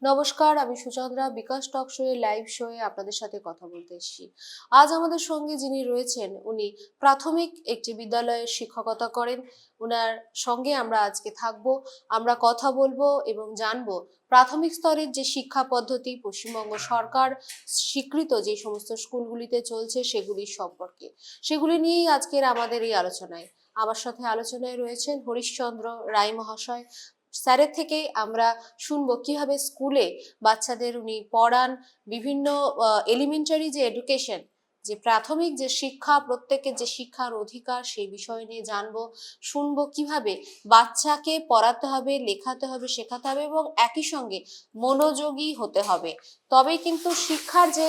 নমস্কার, আমি সুচন্দ্রা। বিকাশ টক শোয়ে লাইভ শোয়ে আপনাদের সাথে কথা বলতে এসেছি। আজ আমাদের সঙ্গে যিনি রয়েছেন, উনি প্রাথমিক একটি বিদ্যালয়ে শিক্ষকতা করেন। উনার সঙ্গে আমরা আজকে থাকবো, আমরা কথা বলবো এবং জানবো প্রাথমিক স্তরের যে শিক্ষা পদ্ধতি পশ্চিমবঙ্গ সরকার স্বীকৃত যে সমস্ত স্কুলগুলিতে চলছে সেগুলির সম্পর্কে। সেগুলি নিয়েই আজকের আমাদের এই আলোচনায়। আমার সাথে আলোচনায় রয়েছেন হরিশচন্দ্র রায় মহাশয়। স্যারের থেকে আমরা শুনবো কিভাবে স্কুলে বাচ্চাদের উনি পড়ান, বিভিন্ন এলিমেন্টারি যে এডুকেশন, যে প্রাথমিক যে শিক্ষা, প্রত্যেকের যে শিক্ষার অধিকার, সেই বিষয় নিয়ে জানবো, শুনবো কিভাবে বাচ্চাকে পড়াতে হবে, লেখাতে হবে, শেখাতে হবে এবং একই সঙ্গে মনোযোগী হতে হবে। তবেই কিন্তু শিক্ষার যে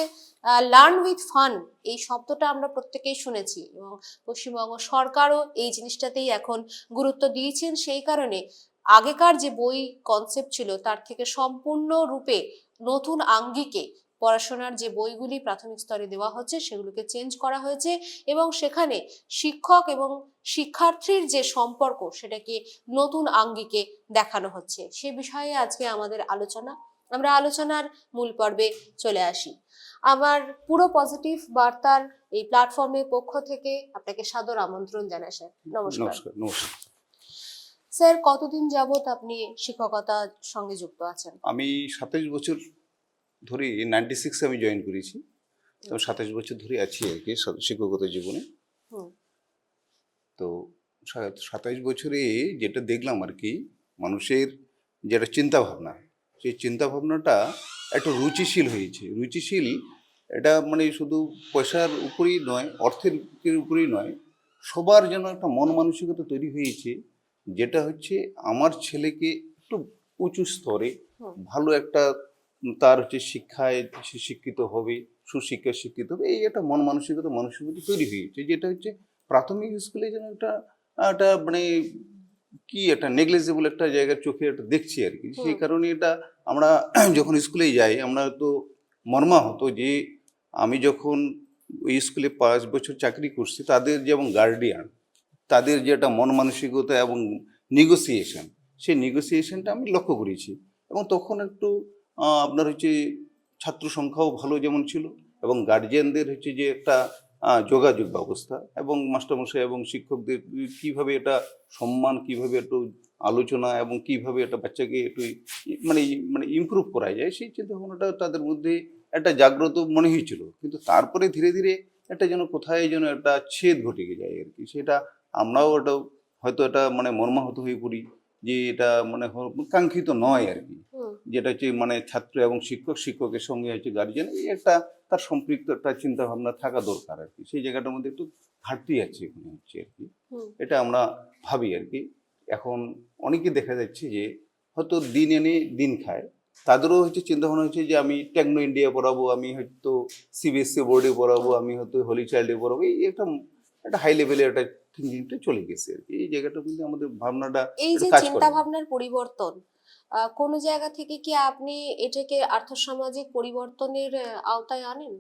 লার্ন উইথ ফান, এই শব্দটা আমরা প্রত্যেকেই শুনেছি এবং পশ্চিমবঙ্গ সরকারও এই জিনিসটাতেই এখন গুরুত্ব দিয়েছেন। সেই কারণে আগেকার যে বই কনসেপ্ট ছিল তার থেকে সম্পূর্ণরূপে নতুন আঙ্গিকে পড়াশোনার যে বইগুলি প্রাথমিক স্তরে দেওয়া হচ্ছে সেগুলোকে চেঞ্জ করা হয়েছে এবং সেখানে শিক্ষক এবং শিক্ষার্থীর যে সম্পর্ক সেটাকে নতুন আঙ্গিকে দেখানো হচ্ছে। সে বিষয়ে আজকে আমাদের আলোচনা। আমরা আলোচনার মূল পর্বে চলে আসি। আমার পুরো পজিটিভ বার্তার এই প্ল্যাটফর্মের পক্ষ থেকে আপনাকে সাদর আমন্ত্রণ জানাই স্যার। নমস্কার। নমস্কার। স্যার, কতদিন যাবত আপনি শিক্ষকতার সঙ্গে যুক্ত আছেন? আমি 27 বছর ধরে 96 আমি জয়েন করেছি, তো 27 বছর ধরে আছি আর কি শিক্ষকতা জীবনে। তো 27 বছরে যেটা দেখলাম আর কি, মানুষের যেটা চিন্তা ভাবনা, সেই চিন্তা ভাবনাটা একটু রুচিশীল হয়েছে। রুচিশীল এটা মানে শুধু পয়সার উপরেই নয়, অর্থের উপরেই নয়, সবার যেন একটা মন মানসিকতা তৈরি হয়েছে, যেটা হচ্ছে আমার ছেলেকে একটু উঁচু স্তরে ভালো একটা তার হচ্ছে শিক্ষায় সে শিক্ষিত হবে, সুশিক্ষায় শিক্ষিত হবে, এই একটা মন মানসিকতা তৈরি হয়েছে, যেটা হচ্ছে প্রাথমিক স্কুলে যেন একটা একটা মানে কি একটা নেগলেজেবল একটা জায়গার চোখে একটা দেখছি আর কি। সেই কারণে এটা আমরা যখন স্কুলে যাই, আমরা তো মর্মাহত যে আমি যখন ওই স্কুলে 5 বছর চাকরি করছি, তাদের যেমন গার্ডিয়ান, তাদের যে একটা মন মানসিকতা এবং নেগোসিয়েশন, সেই নেগোসিয়েশনটা আমি লক্ষ্য করেছি। এবং তখন একটু আপনার হচ্ছে ছাত্র সংখ্যাও ভালো যেমন ছিল, এবং গার্জিয়ানদের হচ্ছে যে একটা যোগাযোগ ব্যবস্থা এবং মাস্টারমশাই এবং শিক্ষকদের কিভাবে এটা সম্মান, কিভাবে একটু আলোচনা এবং কিভাবে একটা বাচ্চাকে একটু মানে মানে ইমপ্রুভ করা যায়, সেই চিন্তা ভাবনাটা তাদের মধ্যে একটা জাগ্রত মনে হয়েছিল। কিন্তু তারপরে ধীরে ধীরে একটা যেন কোথায় যেন একটা ছেদ ঘটে যায় আর কি। সেটা আমরাও এটা হয়তো এটা মানে মর্মাহত হয়ে পড়ি যে এটা মানে কাঙ্ক্ষিত নয় আর কি। যেটা হচ্ছে মানে ছাত্র এবং শিক্ষকের সঙ্গে হচ্ছে গার্জিয়ান, এই একটা তার সম্পৃক্ত একটা চিন্তা ভাবনা থাকা দরকার আর কি। সেই জায়গাটার মধ্যে একটু ঘাটতি আছে এখানে হচ্ছে আর কি। এটা আমরা ভাবি আর কি। এখন অনেকে দেখা যাচ্ছে যে হয়তো দিন এনে দিন খায়, তাদেরও হচ্ছে চিন্তা ভাবনা হচ্ছে যে আমি টেকনো ইন্ডিয়া পড়াবো, আমি হয়তো সিবিএসসি বোর্ডে পড়াবো, আমি হয়তো হোলি চাইল্ডে পড়াবো, এই একটা একটা হাই লেভেলের একটা থিঙ্কিংটা চলে গেছে আর কি। এই জায়গাটার মধ্যে আমাদের ভাবনাটা এই যে কাজ করে চিন্তা না। ভাবনার পরিবর্তন, কোন জায়গা থেকে কি আপনি এটাকে আর্থসামাজিক পরিবর্তনের আওতায় আনেন?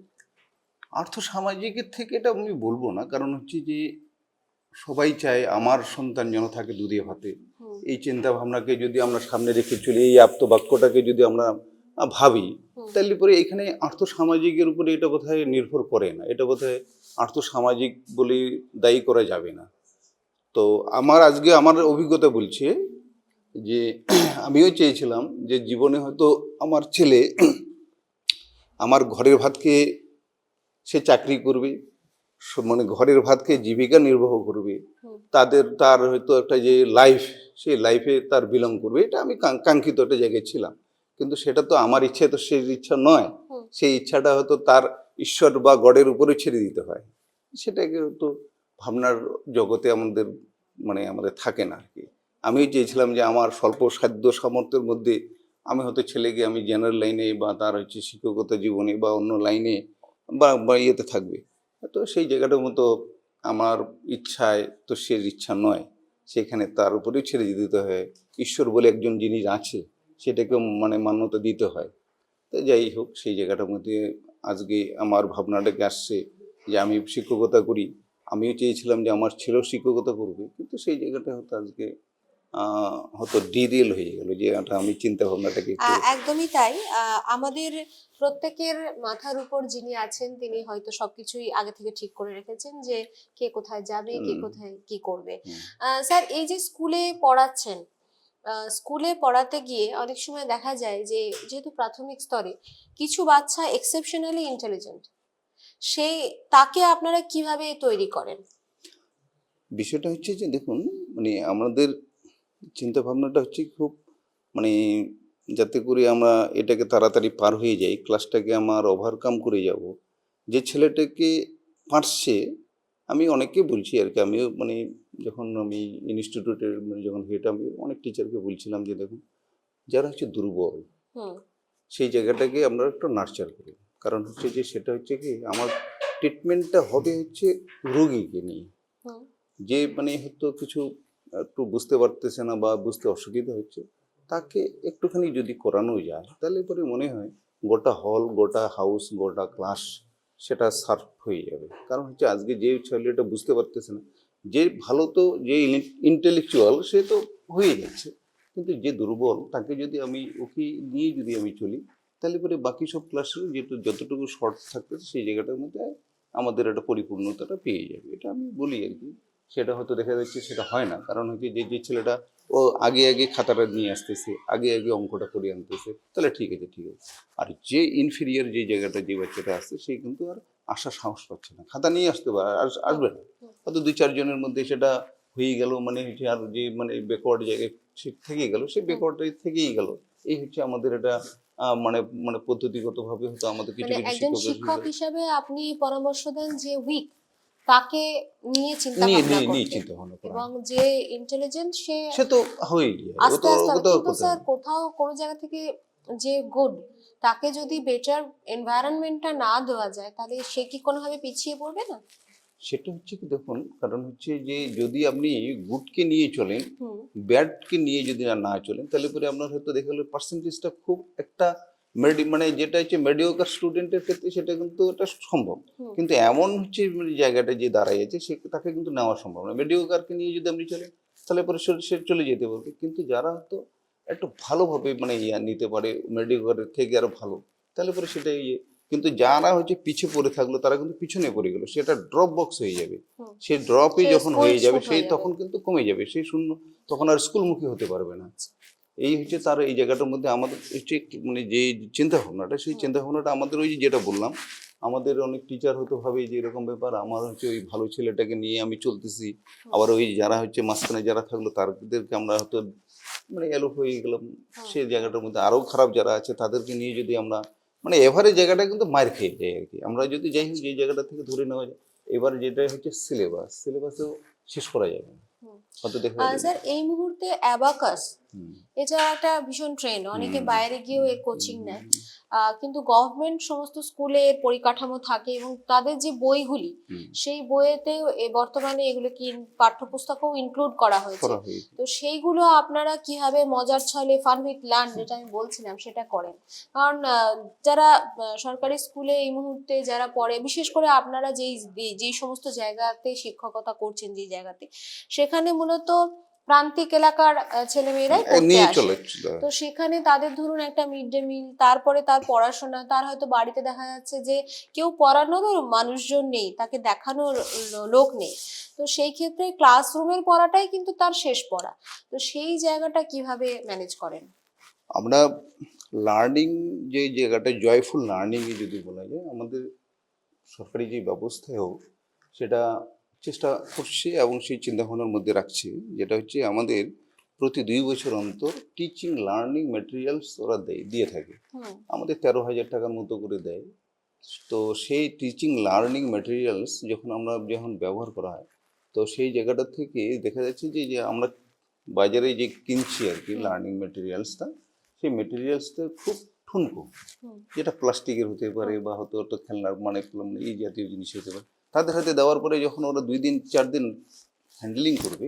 আর্থসামাজিকের থেকে এটা আমি বলবো না, কারণ হচ্ছে যে সবাই চায় আমার সন্তান যেন থাকে দুধে ভাতে। এই চিন্তা ভাবনাকে যদি আমরা সামনে রেখে চলি, এই আপ্তবাক্যটাকে যদি আমরা ভাবি, তাহলে পরে এখানে আর্থসামাজিকের উপরে এটা বোধহয় নির্ভর করে না, এটা বোধহয় আর্থসামাজিক বলে দায়ী করা যাবে না। তো আজকে আমার অভিজ্ঞতা বলছে যে আমিও চেয়েছিলাম যে জীবনে হয়তো আমার ছেলে আমার ঘরের ভাতকে সে চাকরি করবে, মানে ঘরের ভাতকে জীবিকা নির্বাহ করবে, তার হয়তো একটা যে লাইফ, সেই লাইফে তার বিলং করবে, এটা আমি কাঙ্ক্ষিত একটা জায়গায় ছিলাম। কিন্তু সেটা তো আমার ইচ্ছে, তো সেই ইচ্ছা নয়। সেই ইচ্ছাটা হয়তো তার ঈশ্বর বা গডের উপরে ছেড়ে দিতে হয়। সেটাকে তো ভাবনার জগতে আমাদের মানে আমাদের থাকে না আর কি। আমিও চেয়েছিলাম যে আমার স্বল্প সাধ্য সামর্থ্যের মধ্যে আমি হয়তো ছেলেকে আমি জেনারেল লাইনে বা তার হচ্ছে শিক্ষকতা জীবনে বা অন্য লাইনে বা ইয়েতে থাকবে। তো সেই জায়গাটার মতো আমার ইচ্ছায় তো সে ইচ্ছা নয়, সেখানে তার উপরেই ছেড়ে দিতে হয়। ঈশ্বর বলে একজন জিনিস আছে, সেটাকে মানে মান্যতা দিতে হয়। তো যাই হোক, সেই জায়গাটার মধ্যে আজকে আমার ভাবনাটাকে আসছে যে আমি শিক্ষকতা করি। আমিও চেয়েছিলাম যে আমার ছেলেও শিক্ষকতা করবে, কিন্তু সেই জায়গাটা হয়তো আজকে হয়তো ডিরেল হয়ে গেল, যে এটা আমি চিন্তা ভাবনাটাকে একটু একদমই তাই। আমাদের প্রত্যেকের মাথার উপর যিনি আছেন তিনি হয়তো সবকিছুই আগে থেকে ঠিক করে রেখেছেন যে কে কোথায় যাবে, কে হুম, কোথায় কি করবে। হুম, স্যার, এই যে স্কুলে পড়াচ্ছেন, স্কুলে পড়াতে গিয়ে অনেক সময় দেখা যায় যে যেহেতু প্রাথমিক স্তরে কিছু বাচ্চা এক্সেপশনালি ইন্টেলিজেন্ট, সেই তাকে আপনারা কিভাবে তৈরি করেন? বিষয়টা হচ্ছে যে দেখুন, মানে আমাদের চিন্তা ভাবনাটা হচ্ছে খুব, মানে যাতে করে আমরা এটাকে তাড়াতাড়ি পার হয়ে যাই, ক্লাসটাকে আমার ওভারকাম করে যাব। যে ছেলেটাকে পারছে, আমি অনেককে বলছি আর কি, আমিও মানে যখন আমি ইনস্টিটিউটের মানে যখন হেড, আমি অনেক টিচারকে বলছিলাম যে দেখুন, যারা হচ্ছে দুর্বল হুম সেই জায়গাটাকে আমরা একটু নার্চার করি। কারণ হচ্ছে যে সেটা হচ্ছে কি, আমার ট্রিটমেন্টটা হবে হচ্ছে রোগীকে নিয়ে। হুম যে মানে হয়তো কিছু একটু বুঝতে পারতেছে না বা বুঝতে অসুবিধা হচ্ছে, তাকে একটুখানি যদি করানো যায় তাহলে পরে মনে হয় গোটা হল, গোটা হাউস, গোটা ক্লাস সেটা সার্ভ হয়ে যাবে। কারণ হচ্ছে আজকে যে ছেলেটা বুঝতে পারতেছে না, যে ভালো তো যে ইন্টেলেকচুয়াল সে তো হয়ে যাচ্ছে, কিন্তু যে দুর্বল তাকে যদি আমি ওকে নিয়ে যদি আমি চলি, তাহলে পরে বাকি সব ক্লাসের যেটু যতটুকু শর্ট থাকতেছে সেই জায়গাটার মধ্যে আমাদের একটা পরিপূর্ণতাটা পেয়ে যাবে, এটা আমি বলি আর কি। সেটা হয়তো দেখা যাচ্ছে সেটা হয় না, কারণ হচ্ছে যে যে ছেলেটা ও আগে আগে খাতাটা নিয়ে আসতেছে, আগে আগে অঙ্কটা করে আনতেছে, তাহলে ঠিক আছে ঠিক আছে। আর যে ইনফিরিয়ার যে জায়গাটা যে বাচ্চাটা আসছে সে কিন্তু আর আসার সাহস পাচ্ছে না, খাতা নিয়ে আসতে পারে হুম আসবে না, হুম। হয়তো দুই চারজনের মধ্যে সেটা হয়ে গেল, মানে হচ্ছে আর যে মানে ব্যাকওয়ার্ড জায়গায় সে থেকে গেল, সে ব্যাকওয়ার্ড থেকেই গেল। এই হচ্ছে আমাদের এটা মানে মানে পদ্ধতিগতভাবে হয়তো আমাদের কিছু মানে কিছু একজন শিক্ষকের শিক্ষক হিসেবে আপনি পরামর্শ দেন যে উইক তাকে নিয়ে চিন্তা নিয়ে ভাবনা নিয়ে নিয়ে করতে, চিন্তা ভাবনা করা। এবং যে ইন্টেলিজেন্ট সে সে তো হয়েই যায়, ও আস্তে তো আস্তে ও তো কিন্তু কোথায়। স্যার কোথাও কোনো জায়গা থেকে যে গুড, তাকে যদি বেটার এনভায়রনমেন্টটা না দেওয়া যায় তাহলে সে কি কোনোভাবে পিছিয়ে পড়বে না? সেটা হচ্ছে কি দেখুন, কারণ হচ্ছে যে যদি আপনি গুডকে নিয়ে চলেন, হুম ব্যাডকে নিয়ে যদি না চলেন, তাহলে পরে আপনার হয়তো দেখা গেলো পার্সেন্টেজটা খুব একটা মানে যেটা হচ্ছে মেডিওকার স্টুডেন্টের ক্ষেত্রে সেটা কিন্তু এটা সম্ভব। হুম কিন্তু এমন হচ্ছে মানে জায়গাটা যে দাঁড়ায় আছে সে তাকে কিন্তু নেওয়া সম্ভব না। মেডিওকারকে নিয়ে যদি আপনি চলেন তাহলে পরে সে চলে যেতে পারবে, কিন্তু যারা হয়তো একটু ভালোভাবে মানে ইয়া নিতে পারে মেডিওকারের থেকে আরো ভালো, তাহলে পরে সেটা ইয়ে। কিন্তু যারা হচ্ছে পিছিয়ে পড়ে থাকলো তারা কিন্তু পিছনে পড়ে গেল, সেটা ড্রপ বক্স হয়ে যাবে। হুম। সেই ড্রপই সে যখন স্কুল হয়ে যাবে ছুট সেই হয়ে যাবে। তখন কিন্তু কমে যাবে, সেই শূন্য, তখন আর স্কুলমুখী হতে পারবে না। এই হচ্ছে তার এই জায়গাটার মধ্যে আমাদের হচ্ছে মানে যে চিন্তা ভাবনাটা, সেই হুম চিন্তা ভাবনাটা আমাদের ওই যে যেটা বললাম, আমাদের অনেক টিচার হয়তো ভাবে যে এরকম ব্যাপার, আমার হচ্ছে ওই ভালো ছেলেটাকে নিয়ে আমি চলতেছি, হুম আবার ওই যারা হচ্ছে মাঝখানে যারা থাকলো তাদেরকে আমরা হয়তো মানে এলো হয়ে গেলাম। হুম সেই জায়গাটার মধ্যে আরো খারাপ যারা আছে তাদেরকে নিয়ে যদি আমরা মানে এভারেজ জায়গাটা কিন্তু মার খেয়ে যায় আর কি। আমরা যদি যাই হোক আচ্ছা। যে জায়গাটা থেকে ধরে নেওয়া যায়, এবার যেটা হচ্ছে সিলেবাসেও শেষ করা যাবে না, হুম। হয়তো দেখা যায়। স্যার, এই মুহূর্তে অ্যাবাকাস হুম, এটা একটা ভীষণ ট্রেন্ড, অনেকে হুম, বাইরে গিয়েও এর হুম, কোচিং হুম, নেয়। হুম, কিন্তু গভর্নমেন্ট সমস্ত স্কুলে এর পরিকাঠামো থাকে এবং তাদের যে বইগুলি, হুম, সেই বইয়েতেও বর্তমানে এগুলো কি পাঠ্যপুস্তকেও ইনক্লুড করা হয়েছে। করা হয়েছে। তো সেইগুলো আপনারা কিভাবে মজার ছলে ফান উইথ লার্ন যেটা আমি বলছিলাম সেটা করেন? কারণ যারা সরকারি স্কুলে এই মুহূর্তে যারা পড়ে, বিশেষ করে আপনারা যেই সমস্ত জায়গাতে শিক্ষকতা করছেন, যে জায়গাতে, সেখানে মূলত প্রান্তিক এলাকার ছেলেমেয়েরাই পড়তে নিয়ে আসে। চলে তো সেখানে তাদের ধরুন একটা মিড ডে মিল, তারপরে তার পড়াশোনা, তার হয়তো বাড়িতে দেখা যাচ্ছে যে কেউ পড়ানোরও মানুষজন নেই, তাকে দেখানোর লোক নেই। তো সেই ক্ষেত্রে ক্লাসরুমের পড়াটাই কিন্তু তার শেষ পড়া। তো সেই জায়গাটা কিভাবে ম্যানেজ করেন? আমরা লার্নিং যে জায়গাটা জয়ফুল লার্নিং যদি বলা যায়, আমাদের সরকারি যে ব্যবস্থায় হোক সেটা চেষ্টা করছে এবং সেই চিন্তাভাবনার মধ্যে রাখছে, যেটা হচ্ছে আমাদের প্রতি 2 বছর অন্তর টিচিং লার্নিং ম্যাটেরিয়ালস ওরা দিয়ে থাকে। হুম আমাদের 13,000 টাকার মতো করে দেয়। তো সেই টিচিং লার্নিং ম্যাটেরিয়ালস যখন ব্যবহার করা হয়, তো সেই জায়গাটা থেকে দেখা যাচ্ছে যে যে আমরা বাজারে যে কিনছি আর কি হুম লার্নিং ম্যাটেরিয়ালসটা, সেই ম্যাটেরিয়ালসটা খুব ঠুনকো, হুম যেটা প্লাস্টিকের হতে পারে হুম বা হয়তো একটা খেলনার মানে এই জাতীয় জিনিস হতে পারে, তাদের হাতে দেওয়ার পরে যখন ওরা 2 দিন 4 দিন হ্যান্ডলিং করবে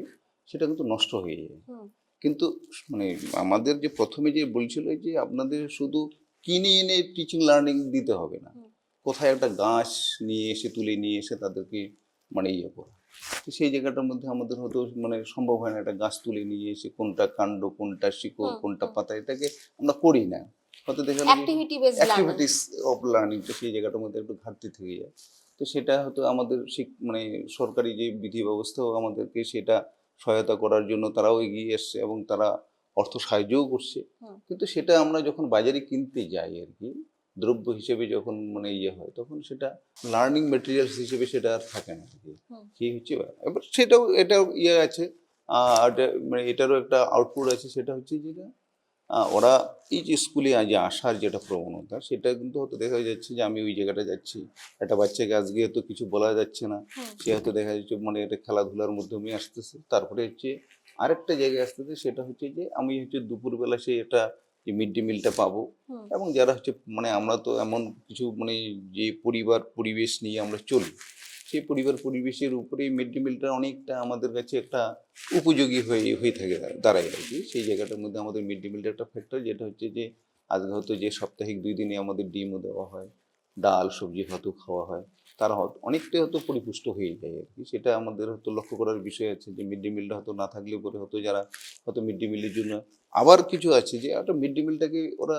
সেটা কিন্তু নষ্ট হয়ে যায়। হুম কিন্তু মানে আমাদের যে প্রথমে যে বলছিল যে আপনাদের শুধু কিনে এনে টিচিং লার্নিং দিতে হবে না, হুম কোথায় একটা গাছ নিয়ে এসে তুলে নিয়ে এসে তাদেরকে মানে ইয়ে করা, তো সেই জায়গাটার মধ্যে আমাদের হয়তো মানে সম্ভব হয় না একটা গাছ তুলে নিয়ে এসে কোনটা কাণ্ড, কোনটা শিকড়, কোনটা পাতা, এটাকে আমরা করি না। হয়তো দেখা গেল activity based learning. Activities of learning, তো সেই জায়গাটার মধ্যে একটু ঘাটতি থেকে যায়। তো সেটা হয়তো আমাদের মানে সরকারি যে বিধি ব্যবস্থাও আমাদেরকে সেটা সহায়তা করার জন্য তারাও এগিয়ে এসছে এবং তারা অর্থ সাহায্যও করছে। কিন্তু সেটা আমরা যখন বাজারে কিনতে যাই আর কি, দ্রব্য হিসেবে যখন মানে হয়, তখন সেটা লার্নিং মেটেরিয়ালস হিসেবে সেটা আর থাকে না আর কি। কি হচ্ছে এবার এটাও আছে, মানে এটারও একটা আউটপুট আছে, সেটা হচ্ছে যেটা ওরা এই যে স্কুলে যে আসার যেটা প্রবণতা, সেটা কিন্তু হয়তো দেখা যাচ্ছে যে আমি ওই জায়গাটা যাচ্ছি, একটা বাচ্চাকে আজকে তো কিছু বলা যাচ্ছে না, সে হয়তো দেখা যাচ্ছে মানে এটা খেলাধুলার মাধ্যমে আসতেছে। তারপরে হচ্ছে আরেকটা জায়গায় আসতেছে, সেটা হচ্ছে যে আমি হচ্ছে দুপুরবেলা সে এটা যে মিড ডে মিলটা পাবো। এবং যারা হচ্ছে মানে আমরা তো এমন কিছু মানে যে পরিবেশ নিয়ে আমরা চলি, সেই পরিবেশের উপরেই মিড ডে মিলটা অনেকটা আমাদের কাছে একটা উপযোগী হয়ে থাকে, দাঁড়ায় আর কি। সেই জায়গাটার মধ্যে আমাদের মিড ডে মিলটা একটা ফ্যাক্টর, যেটা হচ্ছে যে আজকে হয়তো যে সাপ্তাহিক 2 দিনে আমাদের ডিমও দেওয়া হয়, ডাল সবজি হয়তো খাওয়া হয়, তারা হয়তো অনেকটাই হয়তো পরিপুষ্ট হয়ে যায় আর কি। সেটা আমাদের হয়তো লক্ষ্য করার বিষয় আছে যে মিড ডে মিলটা হয়তো না থাকলে পরে হয়তো যারা হয়তো মিড ডে মিলের জন্য আবার কিছু আছে যে একটা মিড ডে মিলটাকে ওরা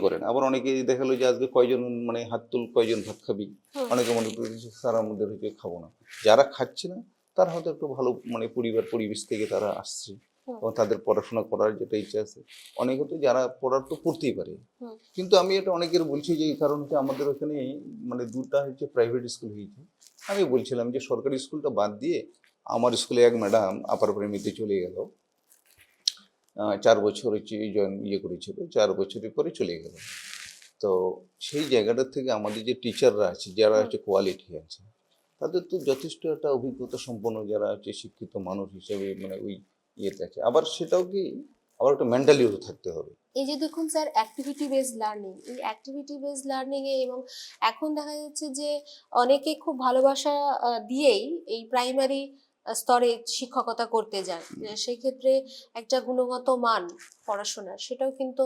করেন। আবার অনেকে দেখা গেলো যে আজকে কয়জন মানে হাত তুল, কয়জন ভাত খাবি, অনেকে মনে করে যে স্যার আমাদের হচ্ছে খাবো না। যারা খাচ্ছে না তারা হয়তো একটু ভালো মানে পরিবেশ থেকে তারা আসছে এবং তাদের পড়াশোনা করার যেটা ইচ্ছা আছে। অনেকে তো যারা পড়ার তো পড়তেই পারে, কিন্তু আমি এটা অনেকের বলছি যে এই কারণ হচ্ছে আমাদের ওখানে মানে 2টা হচ্ছে প্রাইভেট স্কুল হয়েছে। আমি বলছিলাম যে সরকারি স্কুলটা বাদ দিয়ে আমার স্কুলে এক ম্যাডাম আপার প্রাইমারিতে চলে গেল, 4 বছর হচ্ছে করেছিল, 4 বছরের পরে চলে গেল। তো সেই জায়গাটার থেকে আমাদের যে টিচাররা আছে, যারা হচ্ছে কোয়ালিটি আছে, তাদের তো যথেষ্ট একটা অভিজ্ঞতা সম্পন্ন, যারা হচ্ছে শিক্ষিত মানুষ হিসেবে মানে ওই ইয়েতে আছে। আবার সেটাও কি আবার একটা মেন্টালিও থাকতে হবে। এই যে দেখুন স্যার, অ্যাক্টিভিটি বেসড লার্নিং, এই অ্যাক্টিভিটি বেসড লার্নিং এ এবং এখন দেখা যাচ্ছে যে অনেকে খুব ভালোবাসা দিয়েই এই প্রাইমারি স্তরে শিক্ষকতা করতে যায়, সেই ক্ষেত্রে একটা গুণগত মান পড়াশোনার সেটাও কিন্তু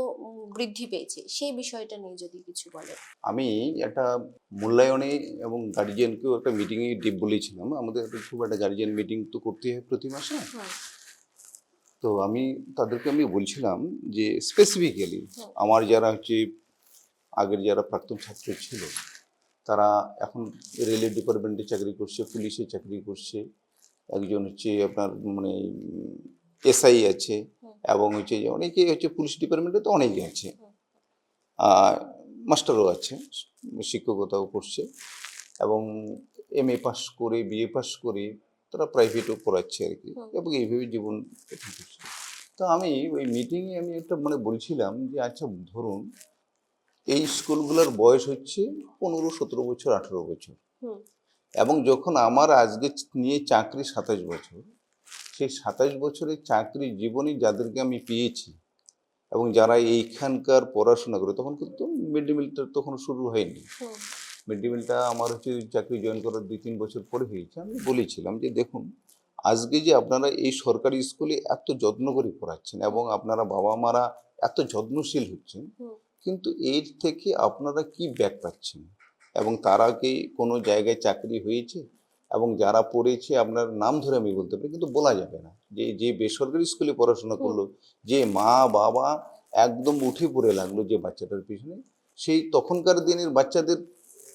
বৃদ্ধি পেয়েছে। সেই বিষয়টা নিয়ে যদি কিছু বলেন। আমি একটা মূল্যায়নে এবং গার্জিয়ানকেও একটা মিটিংয়ে বলেছিলাম, আমাদের খুব একটা গার্জিয়ান মিটিং তো করতে হয় প্রতি মাসে। তো আমি তাদেরকে বলছিলাম যে স্পেসিফিক্যালি আমার যারা হচ্ছে আগের যারা প্রাক্তন ছাত্র ছিল, তারা এখন রেলের ডিপার্টমেন্টে চাকরি করছে, পুলিশে চাকরি করছে, একজন হচ্ছে আপনার মানে এসআই আছে, এবং হচ্ছে যে অনেকে হচ্ছে পুলিশ ডিপার্টমেন্টে তো অনেকে আছে, মাস্টারও আছে, শিক্ষকতাও করছে, এবং এমএ পাস করে বিএ পাস করে তারা প্রাইভেটও পড়াচ্ছে আর কি, এবং এইভাবে জীবন করছে। তো আমি ওই মিটিংয়ে আমি একটা মানে বলছিলাম যে আচ্ছা ধরুন এই স্কুলগুলোর বয়স হচ্ছে 15, 17 বছর, 18 বছর, এবং যখন আমার আজকে নিয়ে চাকরি 27 বছর, সেই 27 বছরের চাকরি জীবনে যাদেরকে আমি পেয়েছি এবং যারা এইখানকার পড়াশোনা করে, তখন কিন্তু মিড ডে মিলটা তখন শুরু হয়নি। মিড ডে মিলটা আমার হচ্ছে চাকরি জয়েন করার 2-3 বছর পরে হয়েছে। আমি বলেছিলাম যে দেখুন আজকে যে আপনারা এই সরকারি স্কুলে এত যত্ন করে পড়াচ্ছেন এবং আপনারা বাবা মারা এত যত্নশীল হচ্ছেন, কিন্তু এর থেকে আপনারা কি ব্যাক পাচ্ছেন? এবং তারা কি কোনো জায়গায় চাকরি হয়েছে? এবং যারা পড়েছে আপনার নাম ধরে আমি বলতে পারি, কিন্তু বলা যাবে না যে বেসরকারি স্কুলে পড়াশোনা করলো, যে মা বাবা একদম উঠে পড়ে লাগলো যে বাচ্চাটার পিছনে, সেই তখনকার দিনের বাচ্চাদের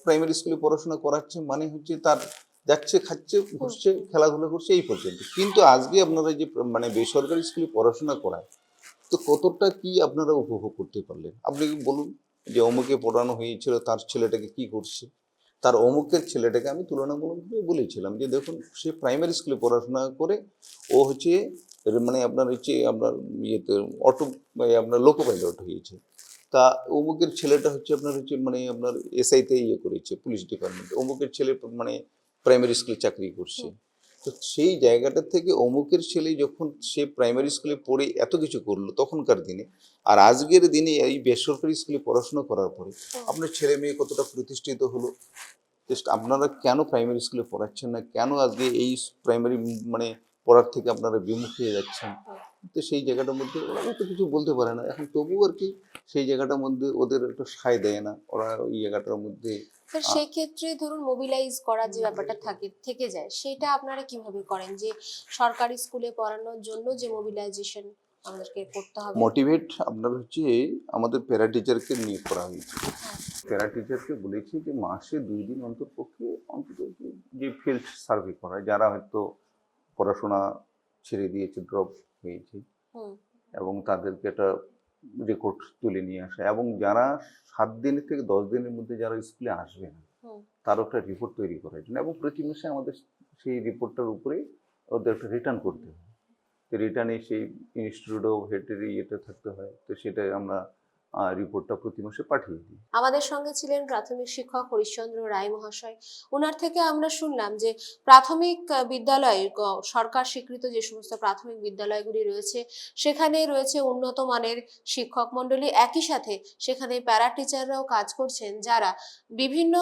প্রাইমারি স্কুলে পড়াশোনা করাচ্ছে মানে হচ্ছে তার যাচ্ছে, খাচ্ছে, ঘুরছে, খেলাধুলা করছে, এই পর্যন্ত। কিন্তু আজকে আপনারা যে মানে বেসরকারি স্কুলে পড়াশোনা করায়, তো কতটা কি আপনারা উপভোগ করতে পারলেন? আপনি বলুন যে অমুকে পড়ানো হয়েছিল, তার ছেলেটাকে কি করছে, তার অমুকের ছেলেটাকে আমি তুলনামূলকভাবে বলেছিলাম যে দেখুন সে প্রাইমারি স্কুলে পড়াশোনা করে ও হচ্ছে মানে আপনার হচ্ছে আপনার ইয়েতে অটো আপনার লোকো পাইলট হয়েছে, তা অমুকের ছেলেটা হচ্ছে আপনার হচ্ছে মানে আপনার এসআইতে করেছে পুলিশ ডিপার্টমেন্টে, অমুকের ছেলে মানে প্রাইমারি স্কুলে চাকরি করছে। তো সেই জায়গাটা থেকে অমুকের ছেলে যখন সে প্রাইমারি স্কুলে পড়ে এত কিছু করলো তখনকার দিনে, আর আজকের দিনে এই বেসরকারি স্কুলে পড়াশোনা করার পরে আপনার ছেলে মেয়ে কতটা প্রতিষ্ঠিত হলো, আপনারা কেন প্রাইমারি স্কুলে পড়াচ্ছেন না? কেন আজকে এই প্রাইমারি মানে পড়ার থেকে আপনারা বিমুখ হয়ে যাচ্ছেন? তো সেই জায়গাটার মধ্যে ওরা তো কিছু বলতে পারে না, এখন তবুও আর কি সেই জায়গাটার মধ্যে ওদের একটা সায় দেয় না, ওরা ওই জায়গাটার মধ্যে স্যার সেই ক্ষেত্রে ধরুন মোবিলাইজ করার যে ব্যাপারটা থেকে যায়, সেটা আপনারা কিভাবে করেন যে সরকারি স্কুলে পড়ানোর জন্য যে মোবিলাইজেশন আমাদেরকে করতে হবে? মোটিভেট আপনার হচ্ছে আমাদের প্যারা টিচারকে নিয়ে করা হয়েছে। প্যারা টিচারকে বলেছি যে মাসে 2 দিন অন্তত পক্ষে অন্তত যে ফিল্ড সার্ভে করা, যারা হয়তো পড়াশোনা ছেড়ে দিয়েছে, ড্রপ হয়েছে, হুম, এবং তাদেরকে একটা রেকর্ড তুলে নিয়ে আসা, এবং যারা 7 দিনের থেকে 10 দিনের মধ্যে যারা স্কুলে আসবে না হুম, তারও একটা রিপোর্ট তৈরি করার জন্য, এবং প্রতি মাসে আমাদের সেই রিপোর্টটার উপরে ওদের একটা রিটার্ন করতে হয়। তো রিটার্নে সেই ইনস্টিটিউট অফ হেডের ইয়েতে থাকতে হয়, তো সেটাই আমরা রিপোর্টটা প্রতি মাসে পাঠিয়ে দিই। আমাদের সঙ্গে ছিলেন প্রাথমিক শিক্ষক হরিশ্চন্দ্র রায় মহাশয়। ওনার থেকে আমরা শুনলাম যে প্রাথমিক বিদ্যালয়, সরকার স্বীকৃত যে সমস্ত প্রাথমিক বিদ্যালয়গুলি রয়েছে সেখানে রয়েছে উন্নত মানের শিক্ষক মণ্ডলী, একই সাথে সেখানে প্যারা টিচাররাও কাজ করছেন, যারা বিভিন্ন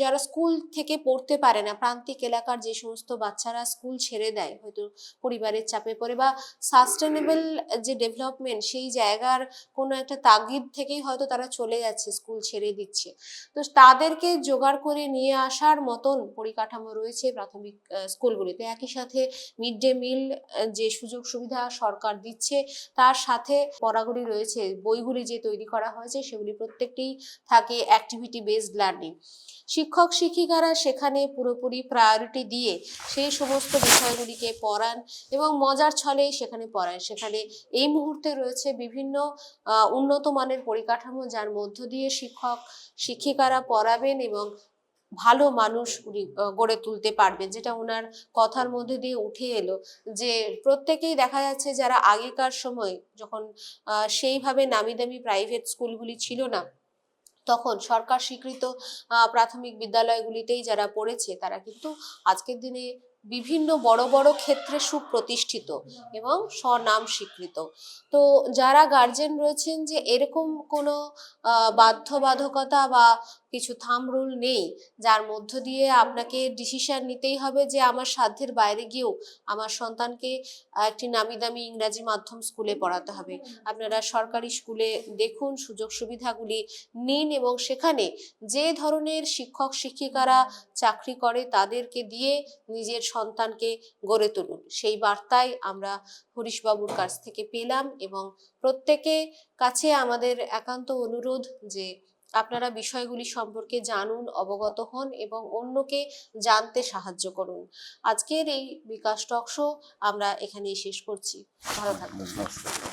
যারা স্কুল থেকে পড়তে পারে না, প্রান্তিক এলাকার যে সমস্ত বাচ্চারা স্কুল ছেড়ে দেয় হয়তো পরিবারের চাপে পড়ে বা সাস্টেনেবল যে ডেভেলপমেন্ট সেই জায়গার কোনো একটা তাগিদ থেকেই হয়তো তারা চলে যাচ্ছে, স্কুল ছেড়ে দিচ্ছে, তো তাদেরকে জোগাড় করে নিয়ে আসার মতন পরিকাঠামো রয়েছে প্রাথমিক স্কুলগুলিতে। একই সাথে মিড ডে মিল যে সুযোগ সুবিধা সরকার দিচ্ছে, তার সাথে পড়াগুলি রয়েছে, বইগুলি যে তৈরি করা হয়েছে সেগুলি প্রত্যেকটি থাকে অ্যাক্টিভিটি বেসড লার্নিং। শিক্ষক শিক্ষিকারা সেখানে পুরোপুরি প্রায়োরিটি দিয়ে সেই সমস্ত বিষয়গুলিকে পড়ান এবং মজার ছলে সেখানে পড়ায়। সেখানে এই মুহূর্তে রয়েছে বিভিন্ন উন্নত মানের পরিকাঠামো, যার মধ্য দিয়ে শিক্ষক শিক্ষিকারা পড়াবেন এবং ভালো মানুষ উনি গড়ে তুলতে পারবেন, যেটা ওনার কথার মধ্যে দিয়ে উঠে এলো যে প্রত্যেকেই দেখা যাচ্ছে যারা আগেকার সময় যখন সেইভাবে নামি দামি প্রাইভেট স্কুলগুলি ছিল না, তখন সরকার স্বীকৃত প্রাথমিক বিদ্যালয়গুলিতেই যারা পড়েছে তারা কিন্তু আজকের দিনে বিভিন্ন বড় বড় ক্ষেত্রে সুপ্রতিষ্ঠিত এবং স্বনাম স্বীকৃত। তো যারা গার্জেন রয়েছেন যে এরকম কোনো বাধ্যবাধকতা বা কিছু থাম রুল নেই যার মধ্য দিয়ে আপনাকে ডিসিশন নিতেই হবে যে আমার সাধ্যের বাইরে গিয়েও আমার সন্তানকে একটি নামি দামি ইংরাজি মাধ্যম স্কুলে পড়াতে হবে, আপনারা সরকারি স্কুলে দেখুন, সুযোগ সুবিধাগুলি নিন এবং সেখানে যে ধরনের শিক্ষক শিক্ষিকারা চাকরি করে তাদেরকে দিয়ে নিজের সন্তানকে গড়ে তুলুন। সেই বার্তাই আমরা হরিশবাবুর কাছ থেকে পেলাম এবং প্রত্যেকে কাছে আমাদের একান্ত অনুরোধ যে আপনারা বিষয়গুলি সম্পর্কে জানুন, অবগত হন এবং অন্যকে জানতে সাহায্য করুন। আজকের এই বিকাশ টক শো আমরা এখানেই শেষ করছি। ভালো থাকবেন। নমস্কার।